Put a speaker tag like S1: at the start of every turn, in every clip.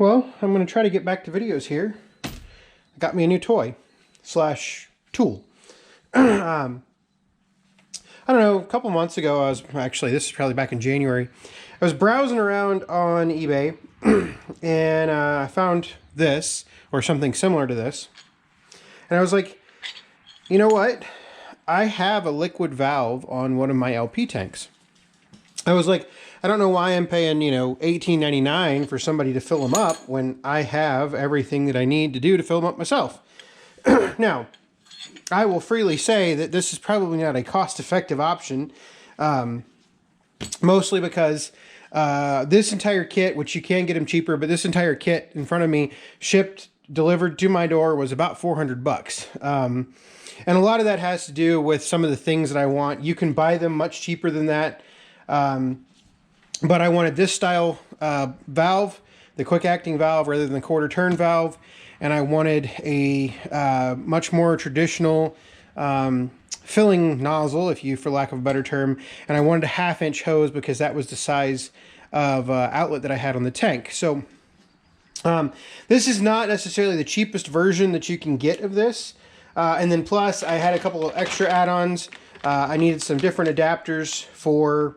S1: well, I'm going to try to get back to videos here. I got me a new toy slash tool. I don't know, a couple months ago, this is probably back in January, I was browsing around on eBay and I found this, or something similar to this. And I was like, you know what? I have a liquid valve on one of my LP tanks. I was like, I don't know why I'm paying, $18.99 for somebody to fill them up when I have everything that I need to do to fill them up myself. Now, I will freely say that this is probably not a cost-effective option, mostly because this entire kit, which you can get them cheaper, but this entire kit in front of me, delivered to my door, was about $400. And a lot of that has to do with some of the things that I want. You can buy them much cheaper than that. But I wanted this style valve, the quick acting valve rather than the quarter turn valve. And I wanted a much more traditional filling nozzle, for lack of a better term. And I wanted a 1/2-inch hose because that was the size of outlet that I had on the tank. So this is not necessarily the cheapest version that you can get of this. And then plus I had a couple of extra add-ons. I needed some different adapters for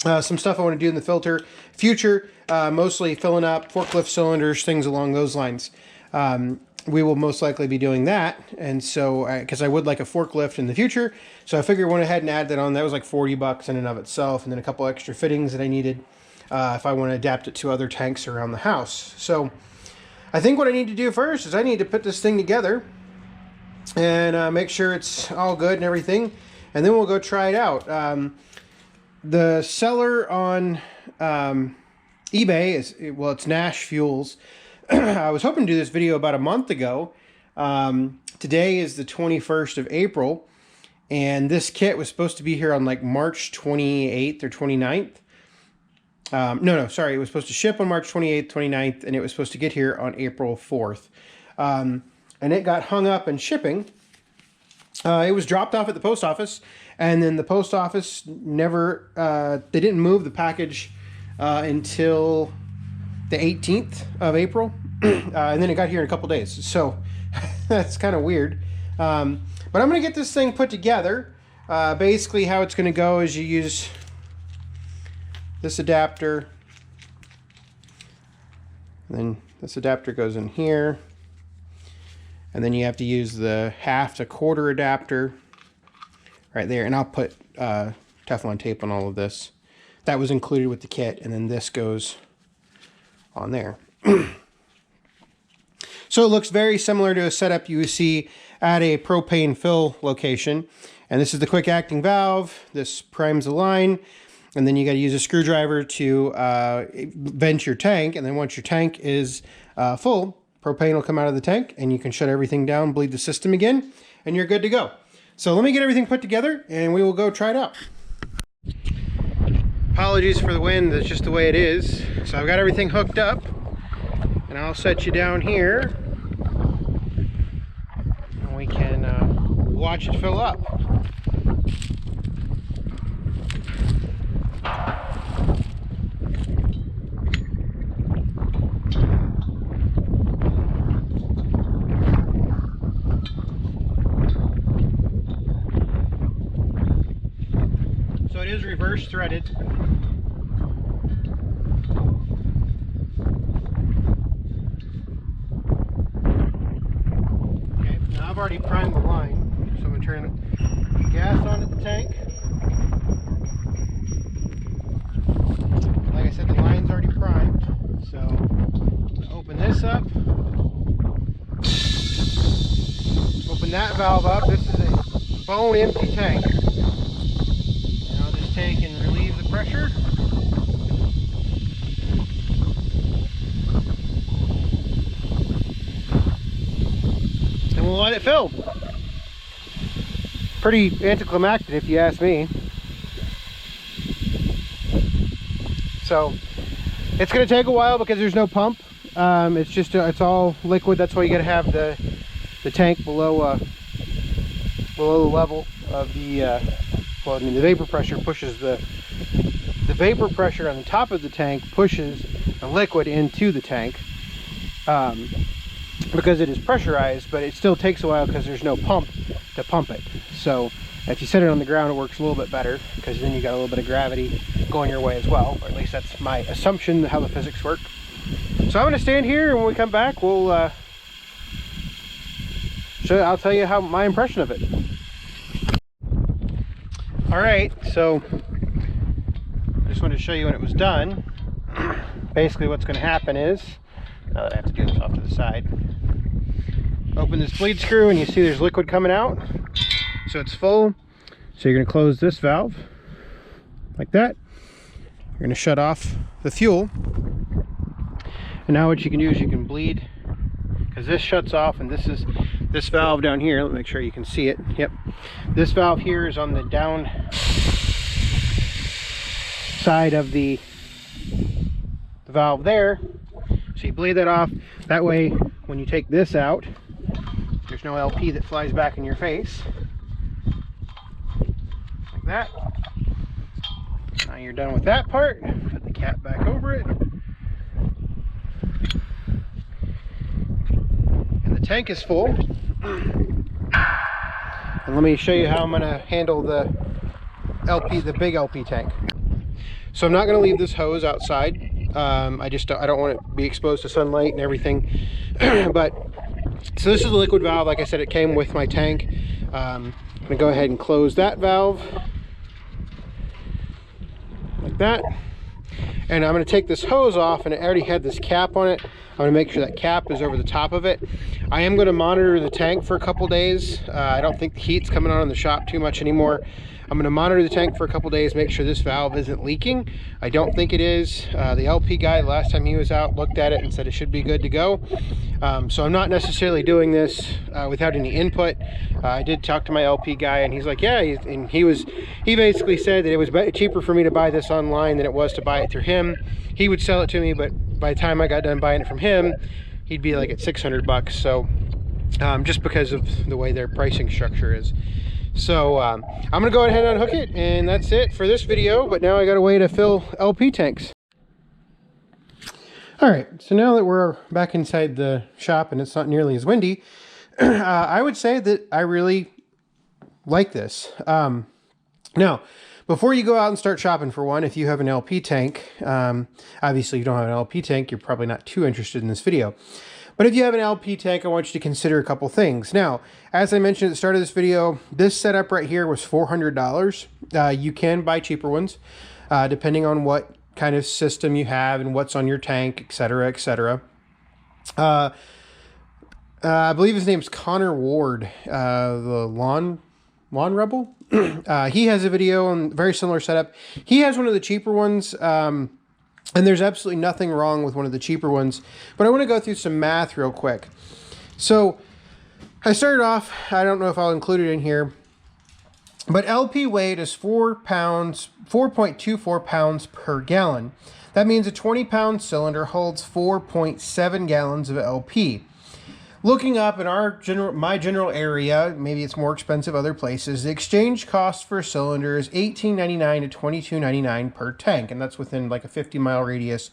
S1: some stuff I want to do in the future, mostly filling up forklift cylinders, things along those lines. We will most likely be doing that, and so because I would like a forklift in the future, so I figured went ahead and add that on. That was like $40 in and of itself, and then a couple extra fittings that I needed if I want to adapt it to other tanks around the house. So I think what I need to do first is I need to put this thing together and make sure it's all good and everything, and then we'll go try it out. The seller on eBay it's Nash Fuels. I was hoping to do this video about a month ago. Today is the 21st of April, and this kit was supposed to be here on like March 28th or 29th. Sorry, it was supposed to ship on March 28th, 29th, and it was supposed to get here on April 4th. And it got hung up in shipping. It was dropped off at the post office, and then the post office they didn't move the package until the 18th of April, and then it got here in a couple days. So that's kind of weird. But I'm going to get this thing put together. Basically how it's going to go is you use this adapter, and then this adapter goes in here. And then you have to use the 1/2 to 1/4 adapter right there. And I'll put Teflon tape on all of this. That was included with the kit. And then this goes on there. So it looks very similar to a setup you would see at a propane fill location. And this is the quick acting valve. This primes the line. And then you got to use a screwdriver to vent your tank. And then once your tank is full, propane will come out of the tank, and you can shut everything down, bleed the system again, and you're good to go. So let me get everything put together, and we will go try it out. Apologies for the wind, that's just the way it is. So I've got everything hooked up, and I'll set you down here, and we can watch it fill up. So it is reverse threaded. Okay, now I've already primed the line, so I'm going to turn the gas on at the tank. Like I said, the line's already primed, so I'm going to open this up. Open that valve up. This is a bone empty tank. Take and relieve the pressure. And we'll let it fill. Pretty anticlimactic if you ask me. So it's going to take a while because there's no pump. It's all liquid. That's why you got to have the tank below the level of the the vapor pressure pushes the vapor pressure on the top of the tank pushes the liquid into the tank, because it is pressurized, but it still takes a while because there's no pump to pump it. So if you set it on the ground, it works a little bit better, because then you got a little bit of gravity going your way as well, or at least that's my assumption how the physics work. So I'm going to stand here, and when we come back, I'll tell you how my impression of it. All right, so I just wanted to show you when it was done. Basically what's going to happen is, now that I have to do this off to the side, open this bleed screw and you see there's liquid coming out. So it's full. So you're going to close this valve like that. You're going to shut off the fuel. And now what you can do is you can bleed, because this shuts off, and this valve down here, let me make sure you can see it. Yep. This valve here is on the down side of the valve there. So you bleed that off. That way, when you take this out, there's no LP that flies back in your face. Like that. Now you're done with that part. Put the cap back over it. And the tank is full. And let me show you how I'm going to handle the LP, the big LP tank. So I'm not going to leave this hose outside. I don't want it to be exposed to sunlight and everything. But so this is the liquid valve. Like I said, it came with my tank. I'm going to go ahead and close that valve like that. And I'm going to take this hose off, and it already had this cap on it. I'm going to make sure that cap is over the top of it. I am going to monitor the tank for a couple days. I don't think the heat's coming on in the shop too much anymore. I'm going to monitor the tank for a couple days, make sure this valve isn't leaking. I don't think it is. The LP guy, last time he was out, looked at it and said it should be good to go. So I'm not necessarily doing this without any input. I did talk to my LP guy, and he's like, yeah, he basically said that it was cheaper for me to buy this online than it was to buy it through him. He would sell it to me, but by the time I got done buying it from him, he'd be like at 600 bucks. So just because of the way their pricing structure is. So I'm gonna go ahead and unhook it, and that's it for this video. But now I got a way to fill LP tanks. All right, so now that we're back inside the shop and it's not nearly as windy, I would say that I really like this. Now, before you go out and start shopping for one, if you have an LP tank, obviously if you don't have an LP tank, you're probably not too interested in this video. But if you have an LP tank, I want you to consider a couple things. Now, as I mentioned at the start of this video, this setup right here was $400. You can buy cheaper ones, depending on what kind of system you have and what's on your tank, etc., etc. I believe his name's Connor Ward, the Lawn Rebel. He has a video on very similar setup. He has one of the cheaper ones. And there's absolutely nothing wrong with one of the cheaper ones, but I want to go through some math real quick. So I started off, I don't know if I'll include it in here, but LP weight is 4.24 pounds per gallon. That means a 20-pound cylinder holds 4.7 gallons of LP. Looking up in my general area, maybe it's more expensive other places, the exchange cost for a cylinder is $18.99 to $22.99 per tank, and that's within like a 50-mile radius.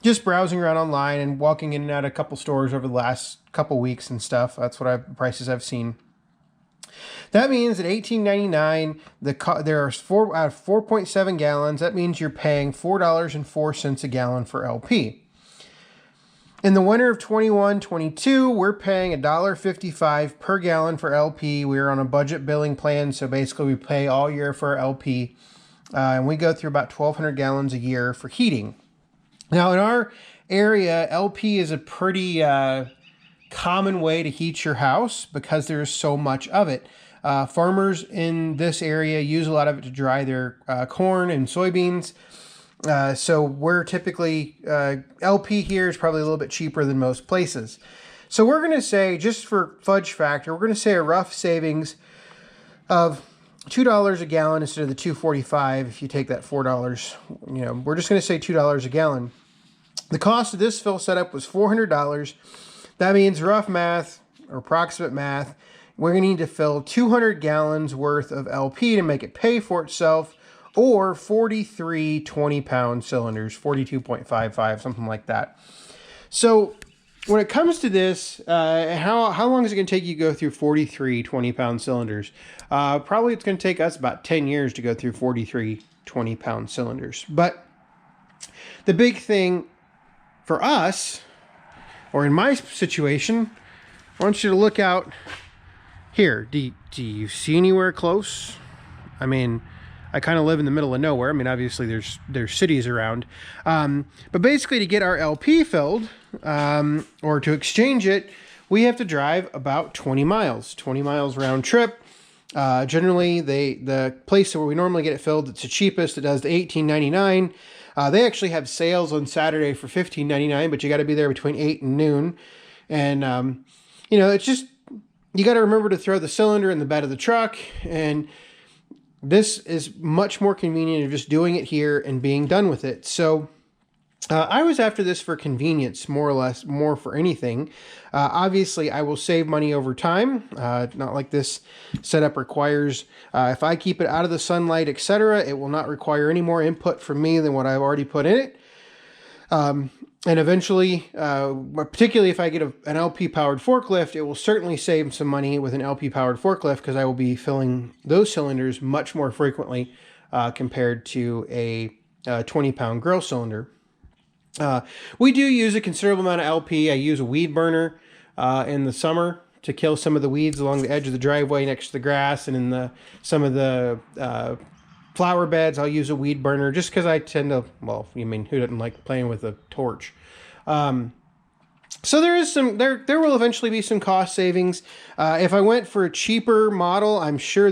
S1: Just browsing around online and walking in and out of a couple stores over the last couple weeks and stuff, that's what prices I've seen. That means at $18.99, there are 4.7 gallons. That means you're paying $4.04 a gallon for LP. In the winter of 21-22, we're paying $1.55 per gallon for LP. We're on a budget billing plan, so basically we pay all year for our LP, and we go through about 1,200 gallons a year for heating. Now, in our area, LP is a pretty common way to heat your house because there's so much of it. Farmers in this area use a lot of it to dry their corn and soybeans. So we're typically, LP here is probably a little bit cheaper than most places. So we're going to say, just for fudge factor, we're going to say a rough savings of $2 a gallon instead of the $2.45. If you take that $4, we're just going to say $2 a gallon. The cost of this fill setup was $400. That means rough math or approximate math, we're going to need to fill 200 gallons worth of LP to make it pay for itself or 43 20-pound cylinders, 42.55, something like that. So when it comes to this, how long is it going to take you to go through 43 20-pound cylinders? Probably it's going to take us about 10 years to go through 43 20-pound cylinders. But the big thing for us, or in my situation, I want you to look out here. Do you see anywhere close? I mean, I kind of live in the middle of nowhere. I mean, obviously there's cities around. But basically to get our LP filled, or to exchange it, we have to drive about 20 miles round trip. Generally, the place where we normally get it filled, it's the cheapest. It does the $18.99. They actually have sales on Saturday for $15.99, but you got to be there between 8 and noon. And, you know, it's just, you got to remember to throw the cylinder in the bed of the truck. And this is much more convenient than just doing it here and being done with it. So I was after this for convenience, more or less, more for anything. Obviously, I will save money over time. Not like this setup requires, if I keep it out of the sunlight, etc., it will not require any more input from me than what I've already put in it. And eventually, particularly if I get an LP-powered forklift, it will certainly save some money with an LP-powered forklift because I will be filling those cylinders much more frequently compared to a 20-pound grill cylinder. We do use a considerable amount of LP. I use a weed burner in the summer to kill some of the weeds along the edge of the driveway next to the grass, and in some of the flower beds, I'll use a weed burner just because I tend to, well, you mean, who doesn't like playing with a torch? So there will eventually be some cost savings. If I went for a cheaper model, I'm sure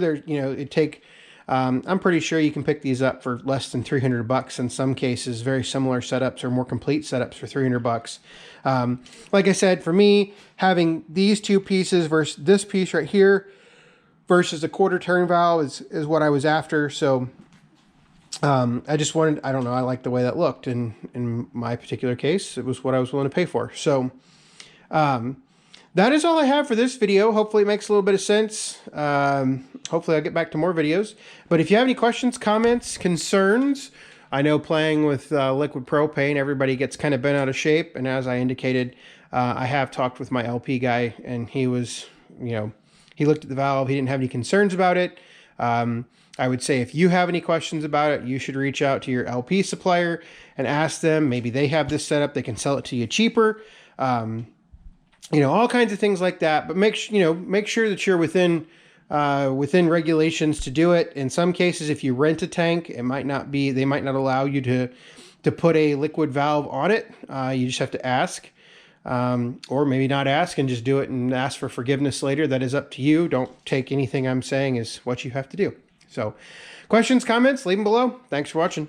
S1: I'm pretty sure you can pick these up for less than $300 in some cases. Very similar setups or more complete setups for $300. Like I said, for me, having these two pieces versus this piece right here versus a quarter turn valve is what I was after. So I just wanted, I don't know, I like the way that looked. And in my particular case, it was what I was willing to pay for. So that is all I have for this video. Hopefully it makes a little bit of sense. Hopefully I'll get back to more videos. But if you have any questions, comments, concerns, I know playing with liquid propane, everybody gets kind of bent out of shape. And as I indicated, I have talked with my LP guy, and he was, he looked at the valve. He didn't have any concerns about it. I would say if you have any questions about it, you should reach out to your LP supplier and ask them. Maybe they have this set up. They can sell it to you cheaper. All kinds of things like that. But make sure that you're within regulations to do it. In some cases, if you rent a tank, they might not allow you to put a liquid valve on it. You just have to ask, or maybe not ask and just do it and ask for forgiveness later. That is up to you. Don't take anything I'm saying as what you have to do. So questions, comments, leave them below. Thanks for watching.